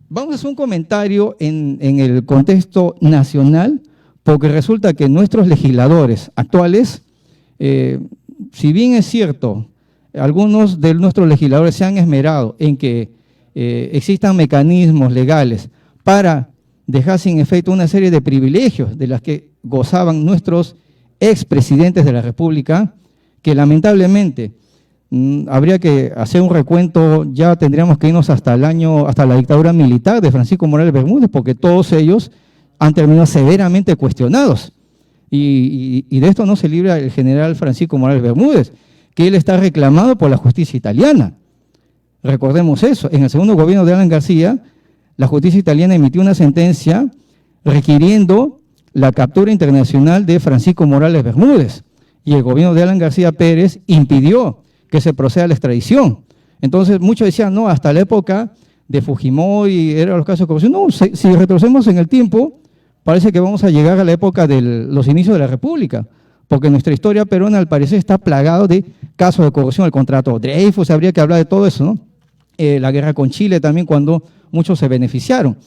vamos a hacer un comentario en el contexto nacional, porque resulta que nuestros legisladores actuales, si bien es cierto, algunos de nuestros legisladores se han esmerado en que existan mecanismos legales para dejar sin efecto una serie de privilegios de las que gozaban nuestros expresidentes de la República, que lamentablemente habría que hacer un recuento, ya tendríamos que irnos hasta la dictadura militar de Francisco Morales Bermúdez, porque todos ellos han terminado severamente cuestionados. Y de esto no se libra el general Francisco Morales Bermúdez, que él está reclamado por la justicia italiana. Recordemos eso, en el segundo gobierno de Alan García, la justicia italiana emitió una sentencia requiriendo la captura internacional de Francisco Morales Bermúdez, y el gobierno de Alan García Pérez impidió que se proceda a la extradición. Entonces muchos decían, no, hasta la época de Fujimori eran los casos de corrupción. No, si retrocedemos en el tiempo, parece que vamos a llegar a la época de los inicios de la República, porque nuestra historia peruana al parecer está plagado de casos de corrupción, el contrato Dreyfus, habría que hablar de todo eso, ¿no? La guerra con Chile también, cuando muchos se beneficiaron.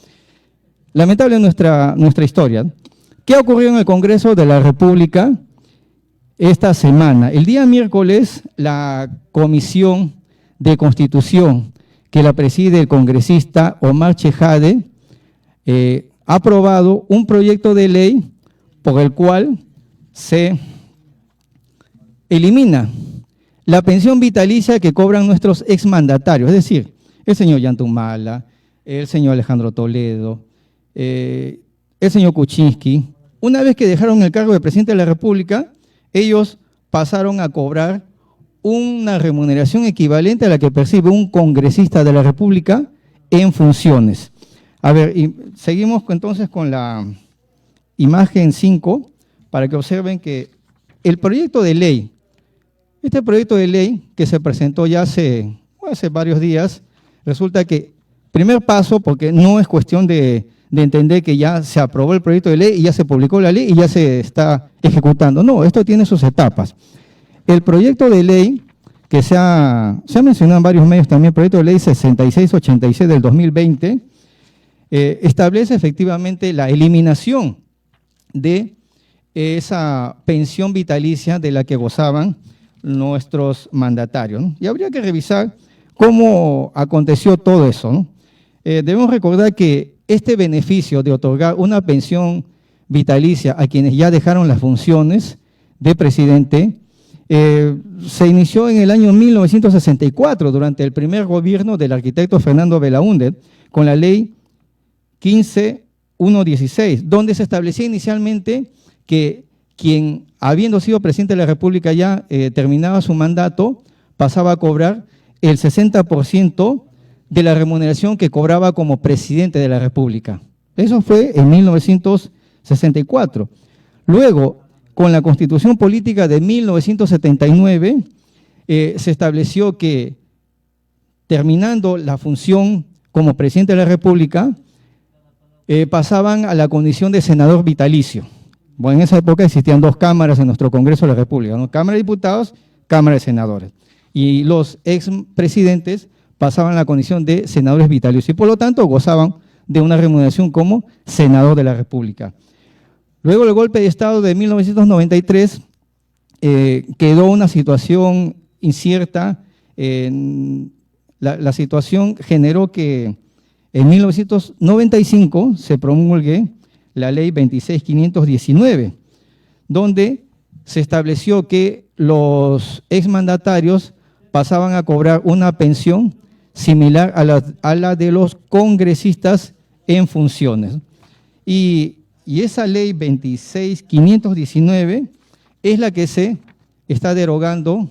Lamentable nuestra historia. ¿Qué ha ocurrido en el Congreso de la República esta semana? El día miércoles, la Comisión de Constitución, que la preside el congresista Omar Chejade, ha aprobado un proyecto de ley por el cual se elimina la pensión vitalicia que cobran nuestros exmandatarios, es decir, el señor Yantumala, el señor Alejandro Toledo, el señor Kuczynski. Una vez que dejaron el cargo de presidente de la República, ellos pasaron a cobrar una remuneración equivalente a la que percibe un congresista de la República en funciones. A ver, y seguimos entonces con la imagen 5, para que observen que el proyecto de ley, este proyecto de ley que se presentó ya hace varios días, resulta que, primer paso, porque no es cuestión de entender que ya se aprobó el proyecto de ley y ya se publicó la ley y ya se está ejecutando. No, esto tiene sus etapas. El proyecto de ley, que se ha mencionado en varios medios también, el proyecto de ley 6686 del 2020, establece efectivamente la eliminación de esa pensión vitalicia de la que gozaban nuestros mandatarios, ¿no? Y habría que revisar cómo aconteció todo eso, ¿no? Debemos recordar que este beneficio de otorgar una pensión vitalicia a quienes ya dejaron las funciones de presidente se inició en el año 1964, durante el primer gobierno del arquitecto Fernando Belaúnde, con la ley 15.116, donde se establecía inicialmente que quien, habiendo sido presidente de la República, ya terminaba su mandato, pasaba a cobrar el 60% de la remuneración que cobraba como presidente de la República. Eso fue en 1964. Luego, con la Constitución Política de 1979, se estableció que, terminando la función como presidente de la República, pasaban a la condición de senador vitalicio. Bueno, en esa época existían dos cámaras en nuestro Congreso de la República, ¿no? Cámara de Diputados, Cámara de Senadores. Y los expresidentes pasaban a la condición de senadores vitalicios y por lo tanto gozaban de una remuneración como senador de la República. Luego del golpe de Estado de 1993 quedó una situación incierta. La situación generó que en 1995 se promulgue la ley 26.519, donde se estableció que los exmandatarios pasaban a cobrar una pensión similar a la de los congresistas en funciones. Y esa ley 26.519 es la que se está derogando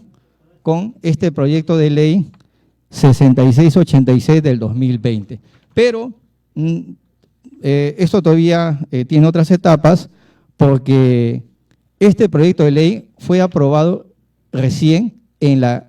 con este proyecto de ley 6686 del 2020. Pero esto todavía tiene otras etapas, porque este proyecto de ley fue aprobado recién en la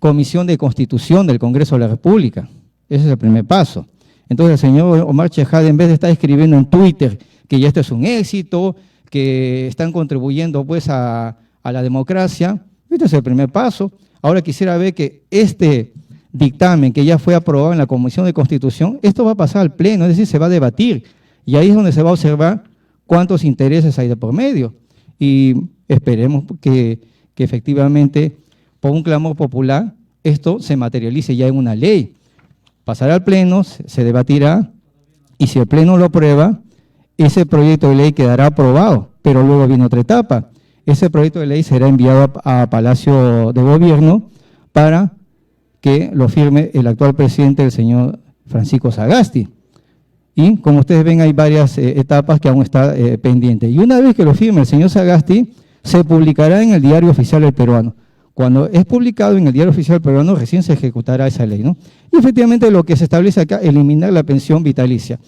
Comisión de Constitución del Congreso de la República. Ese es el primer paso. Entonces el señor Omar Chejade, en vez de estar escribiendo en Twitter que ya esto es un éxito, que están contribuyendo pues a la democracia, este es el primer paso. Ahora quisiera ver que este dictamen que ya fue aprobado en la Comisión de Constitución, esto va a pasar al Pleno, es decir, se va a debatir. Y ahí es donde se va a observar cuántos intereses hay de por medio. Y esperemos que efectivamente, por un clamor popular, esto se materialice ya en una ley. Pasará al Pleno, se debatirá, y si el Pleno lo aprueba, ese proyecto de ley quedará aprobado, pero luego viene otra etapa. Ese proyecto de ley será enviado a Palacio de Gobierno para que lo firme el actual presidente, el señor Francisco Sagasti. Y como ustedes ven, hay varias etapas que aún están pendientes. Y una vez que lo firme el señor Sagasti, se publicará en el Diario Oficial del Peruano. Cuando es publicado en el Diario Oficial Peruano, recién se ejecutará esa ley, ¿no? Y efectivamente lo que se establece acá, eliminar la pensión vitalicia.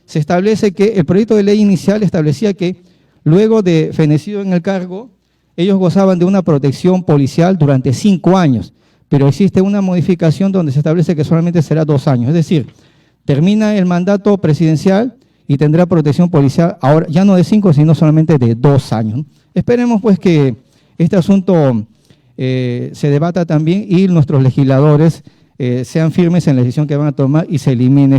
Se establece que el proyecto de ley inicial establecía que luego de fenecido en el cargo, ellos gozaban de una protección policial durante 5 años, pero existe una modificación donde se establece que solamente será 2 años, es decir, termina el mandato presidencial y tendrá protección policial ahora ya no de 5, sino solamente de 2 años, ¿no? Esperemos pues que este asunto se debata también y nuestros legisladores sean firmes en la decisión que van a tomar y se elimine